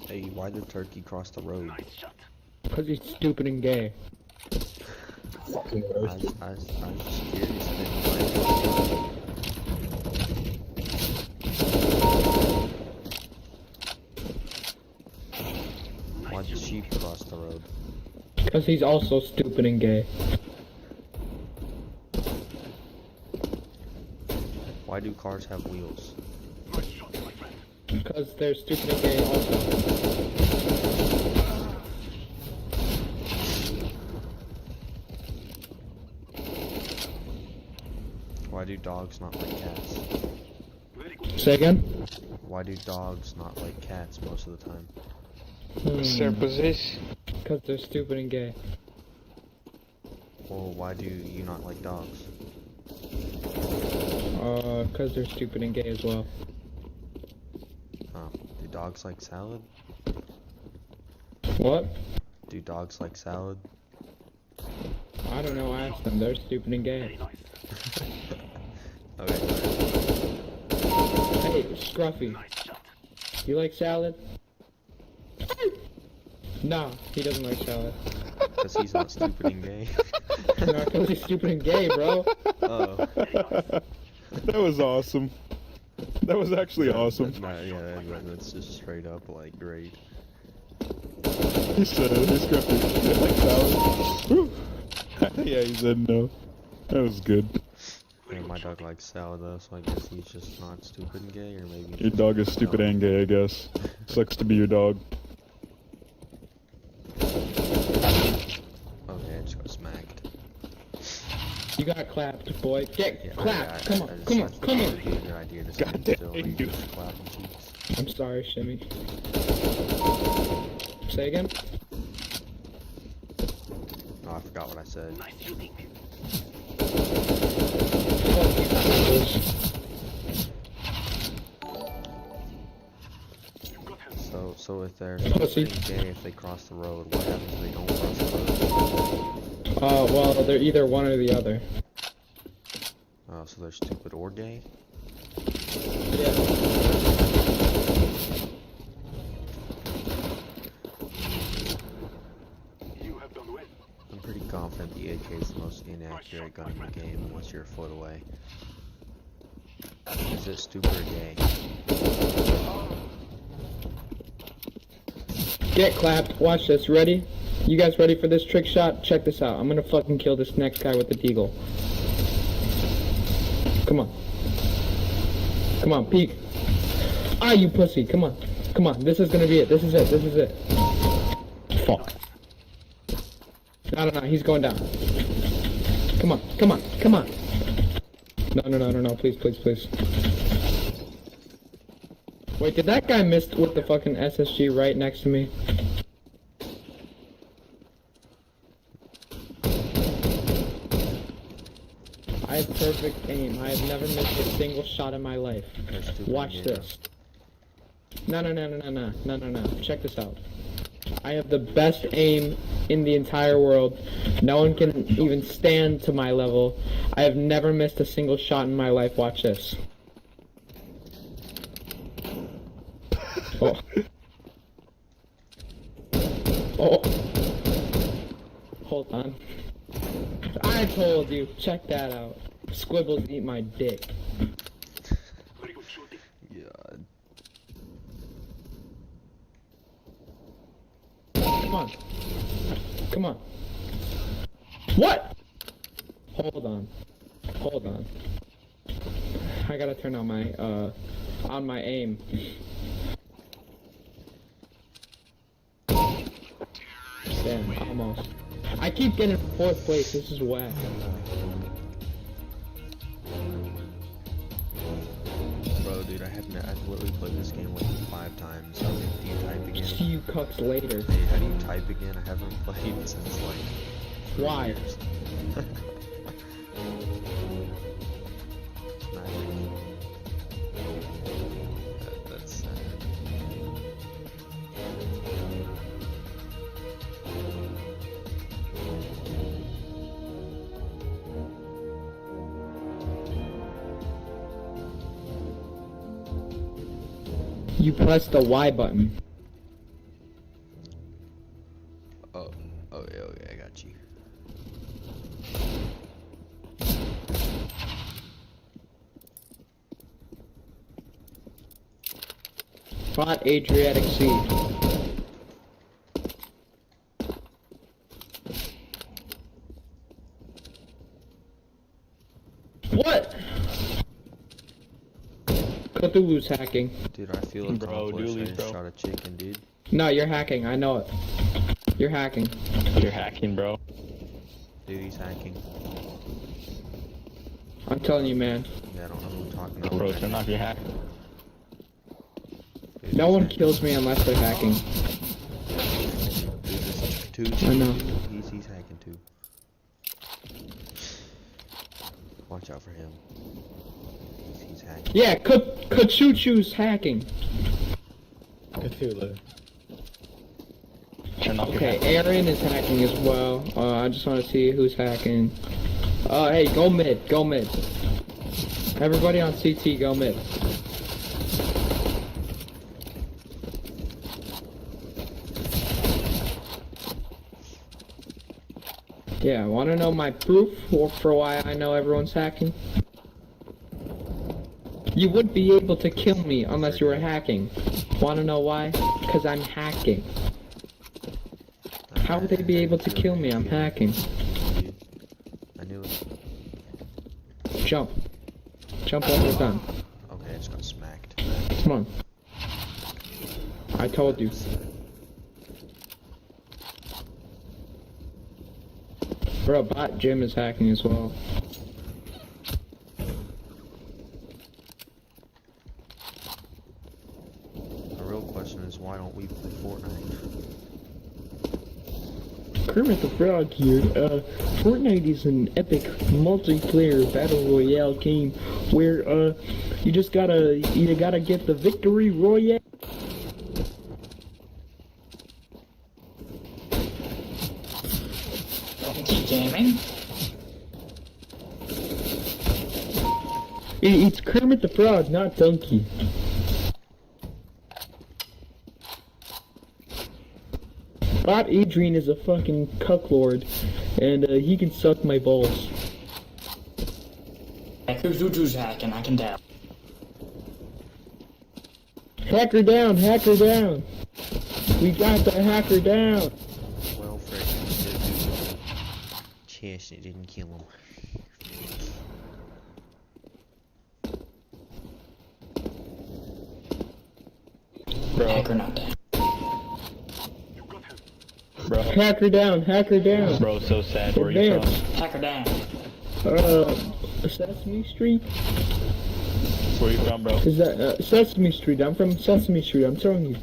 Hey, why did Turkey cross the road? Cause he's stupid and gay. I was just curious. I didn't know. Why did sheep cross the road? Cause he's also stupid and gay. Why do cars have wheels? Cause they're stupid and gay also. Why do dogs not like cats? Say again? Why do dogs not like cats most of the time? Their position. Cause they're stupid and gay. Well, why do you not like dogs? Cause they're stupid and gay as well. Oh, do dogs like salad? What? Do dogs like salad? I don't know, ask them. They're stupid and gay. Okay. Hey, Scruffy. You like salad? No, he doesn't like salad. Because he's not stupid and gay. No, cause he's stupid and gay, bro. Oh. That was awesome. That was actually awesome. Nah, yeah, that's just straight up, like, great. He said, he's Scruffy. Like salad. Woo. Yeah, he said no. That was good. Yeah, my dog likes salad though, so I guess he's just not stupid and gay, or maybe... Your dog is stupid and gay, I guess. Sucks to be your dog. Okay, I just got smacked. You got clapped, boy. Get Yeah, clapped. I Come on, just come on, thought come it on. would be a good idea to God stand still damn and you. just clapping cheeks. I'm sorry, Shimmy. Say again? Oh, I forgot what I said. So if they're Pussy. gay, if they cross the road, what happens if they don't cross the road? Well, they're either one or the other. Oh, so they're stupid or gay? Yeah. I'm pretty confident the AK is the most inaccurate gun in the game unless you're a foot away. Is it stupid or gay? Get clapped. Watch this. Ready? You guys ready for this trick shot? Check this out. I'm gonna fucking kill this next guy with the deagle. Come on. Come on, peek. Ah, you pussy. Come on. Come on. This is gonna be it. This is it. This is it. Fuck. No. He's going down. Come on. Come on. Come on. No. Please. Wait, did that guy miss with the fucking SSG right next to me? I have perfect aim. I have never missed a single shot in my life. Watch this. No. Check this out. I have the best aim in the entire world. No one can even stand to my level. I have never missed a single shot in my life. Watch this. Oh. Hold on. I told you. Check that out. Squibbles eat my dick. God. Come on. What? Hold on. I gotta turn on my aim. Damn, almost. I keep getting 4th place. This is whack. Bro, dude, I've literally played this game like 5 times. How do you type again? See you cucks later. Hey, how do you type again? I haven't played since like 3 Why? years. That's sad. You press the Y button. okay, I got you. Bot Adriatic Sea. What? Cthulhu's hacking. Dude, I feel Bro, accomplished. I Dooley's, just bro. shot a chicken, dude. No, you're hacking. I know it. You're hacking. You're hacking, bro. Dude, he's hacking. I'm telling you, man. Yeah, I don't know who I'm talking about. Bro, turn off your hack. Dude, No he's one hacking. kills me unless they're hacking. Dude, this is two I know. dude. He's hacking too. Watch out for him. He's hacking. Yeah, Kachuchu's hacking. Cthulhu. Turn off your Okay, hack. Aaron is hacking as well. I just want to see who's hacking. Hey, go mid, go mid. Everybody on CT, go mid. Yeah, want to know my proof for why I know everyone's hacking? You wouldn't be able to kill me unless you were hacking. Want to know why? Because I'm hacking. How would they be able to kill me? I'm hacking. Dude, I knew it. Jump. Jump one more time. Okay, I just got smacked. Come on. I told you. Bro, bot Jim is hacking as well. The real question is, why don't we play Fortnite? Kermit the Frog here. Fortnite is an epic multiplayer battle royale game where you just gotta get the victory royale. Gaming? It's Kermit the Frog, not Donkey. Bot Adrian is a fucking cucklord, and he can suck my balls. Who's hacking, I can tell. Hacker down, hacker down. We got the hacker down. Well, Fred, he did do chest, it didn't kill him. Bro, Hacker not dead. bro. Hacker down, hacker down. Bro, so sad. Where are you Advance. from? Hacker down. Sesame Street? Where you from, bro? Is that, Sesame Street? I'm from Sesame Street, I'm telling you.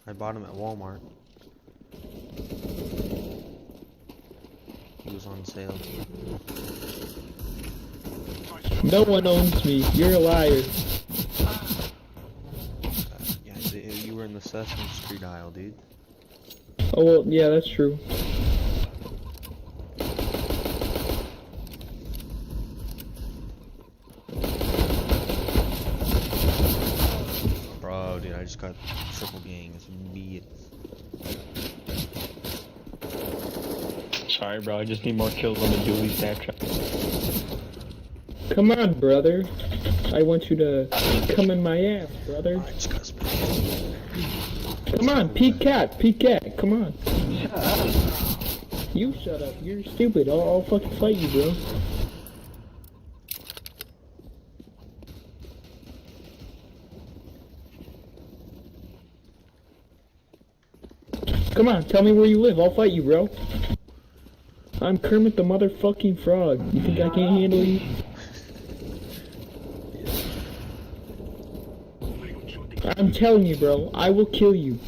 I bought him at Walmart. He was on sale. No one owns me, you're a liar. Yeah, you were in the Sesame Street aisle, dude. Oh, well, yeah, that's true. Bro, dude, I just got triple gang. It's immediate. Sorry, bro. I just need more kills on the Dooley Snapchat. Come on, brother. I want you to come in my ass, brother. I just got smacked. Come on, peek cat, come on. You shut up, you're stupid. I'll fucking fight you, bro. Come on, tell me where you live. I'll fight you, bro. I'm Kermit the motherfucking Frog. You think I can't handle you? I'm telling you, bro. I will kill you.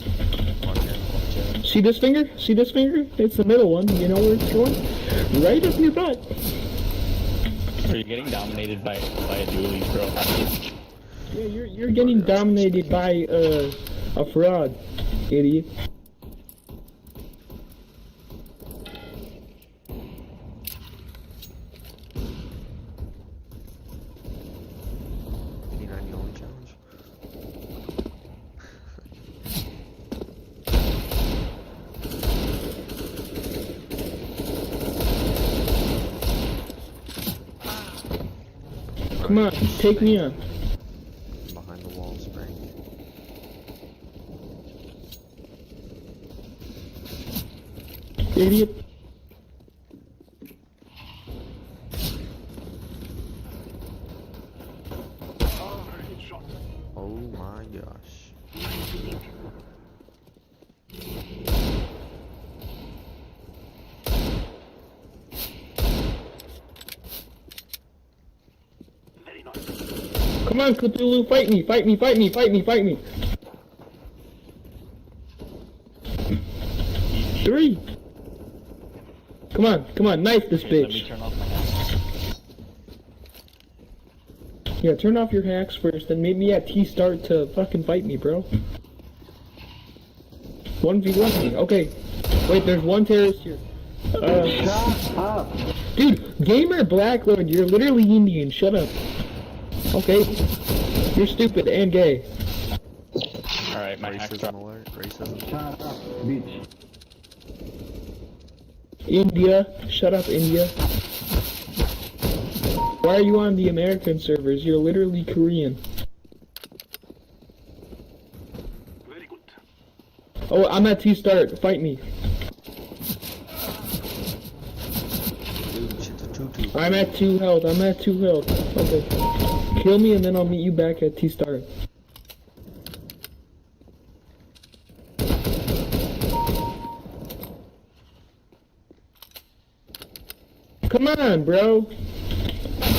Watch out, watch out. See this finger? See this finger? It's the middle one. You know where it's going? Right up your butt. Are you getting dominated by a Dooley, bro? Yeah, you're getting dominated by a fraud, idiot. Challenge. Come on, take me on. Behind the walls, Frank. Idiot. Oh my gosh. Come on, Cthulhu, fight me, fight me, fight me, fight me, fight me. 3. Come on, knife this Let me bitch. turn off my hacks. Yeah, turn off your hacks first, then meet me at T-start to fucking fight me, bro. 1v1 me, okay. Wait, there's one terrorist here. Shut up! Dude, Gamer Blacklord, you're literally Indian, shut up. Okay? You're stupid and gay. Alright, my hack's Racism dropped. alert. Racism. Shut up, bitch. India, shut up, India. Why are you on the American servers? You're literally Korean. Oh, I'm at T-start. Fight me. Dude, shit, the tutu. I'm at 2 health. I'm at 2 health. Okay. Kill me and then I'll meet you back at T-start. Come on, bro.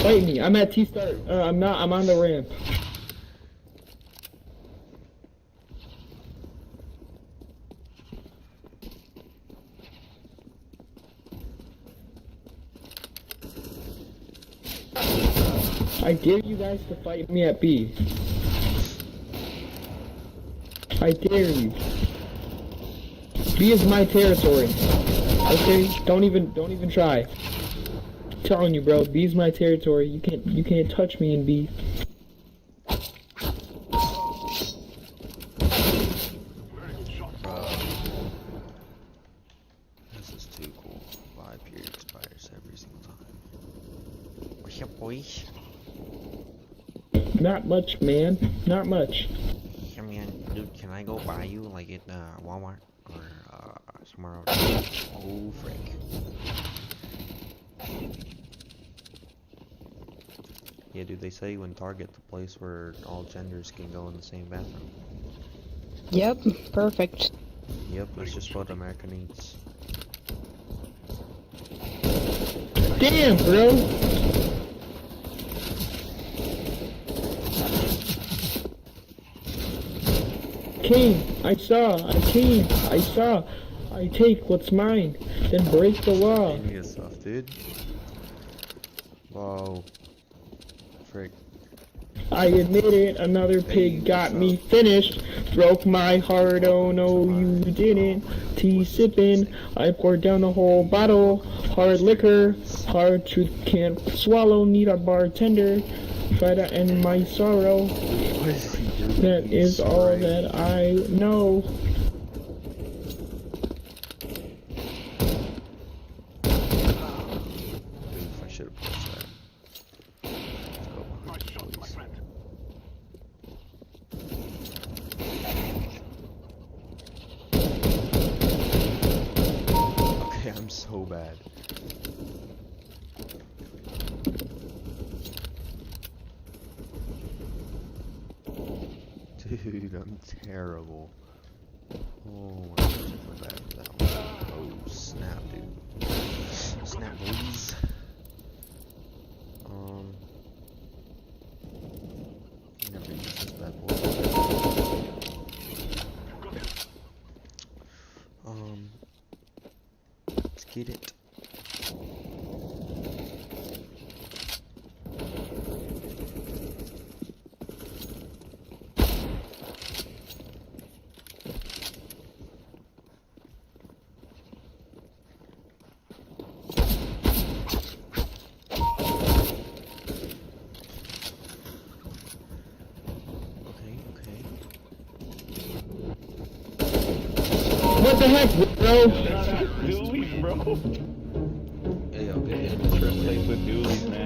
Fight me. I'm at T-start. I'm not. I'm on the ramp. I dare you guys to fight me at B. I dare you. B is my territory. Okay? Don't even try. I'm telling you, bro, B's my territory. You can't touch me in B. This is too cool. 5 period expires every single time. What's up, boys? Not much, man. Not much. I mean, dude, can I go buy you like at Walmart or somewhere else? Oh, frick. Yeah, dude, they say when Target, the place where all genders can go in the same bathroom. Yep, perfect. Yep, that's just what America needs. Damn, bro. King, I saw. I take what's mine, then break the law. India stuff, dude. Whoa. Frick. I admit it, another pig got me finished. Broke my heart, oh no you didn't. Tea sipping, I poured down a whole bottle. Hard liquor, hard truth can't swallow. Need a bartender, try to end my sorrow. What is he doing? That is all Right. that I know. Oof, I should have pressed that. Let's go behind the police. Okay, I'm so bad. Dude, I'm terrible. Oh my gosh, I feel bad for that one. Oh, snap, dude. Snap, boys. Never use this bad boy. Let's get it. What the heck, bro? Dooley, bro. Hey, yo, get in. First place with Dooley, man.